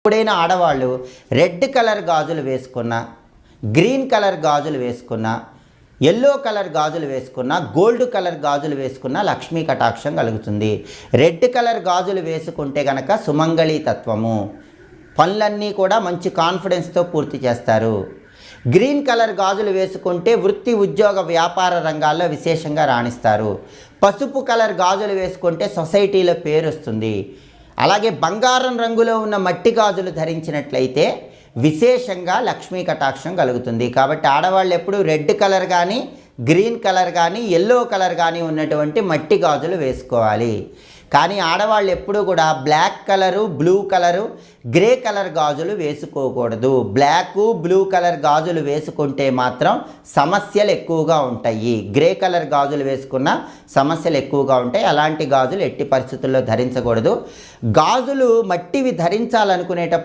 ఎప్పుడైనా ఆడవాళ్ళు red colour గాజులు వేసుకున్న, గ్రీన్ కలర్ గాజులు వేసుకున్న, ఎల్లో కలర్ గాజులు వేసుకున్న, గోల్డ్ కలర్ గాజులు వేసుకున్న లక్ష్మీ కటాక్షం కలుగుతుంది. రెడ్ కలర్ గాజులు వేసుకుంటే కనుక సుమంగళి తత్వము, పనులన్నీ కూడా మంచి కాన్ఫిడెన్స్తో పూర్తి చేస్తారు. గ్రీన్ కలర్ గాజులు వేసుకుంటే వృత్తి, ఉద్యోగ, వ్యాపార రంగాల్లో విశేషంగా రాణిస్తారు. పసుపు కలర్ గాజులు వేసుకుంటే సొసైటీలో పేరు వస్తుంది. అలాగే బంగారం రంగులో ఉన్న మట్టి గాజులు ధరించినట్లయితే విశేషంగా లక్ష్మీ కటాక్షం కలుగుతుంది. కాబట్టి ఆడవాళ్ళు ఎప్పుడు రెడ్ కలర్ కానీ, గ్రీన్ కలర్ కానీ, ఎల్లో కలర్ కానీ ఉన్నటువంటి మట్టి గాజులు వేసుకోవాలి. కానీ ఆడవాళ్ళు ఎప్పుడు కూడా black colour, blue colour, grey colour గాజులు వేసుకోకూడదు. బ్లాక్, బ్లూ కలర్ గాజులు వేసుకుంటే మాత్రం సమస్యలు ఎక్కువగా ఉంటాయి. గ్రే కలర్ గాజులు వేసుకున్న సమస్యలు ఎక్కువగా ఉంటాయి. అలాంటి గాజులు ఎట్టి పరిస్థితుల్లో ధరించకూడదు. గాజులు మట్టివి ధరించాలనుకునేటప్పుడు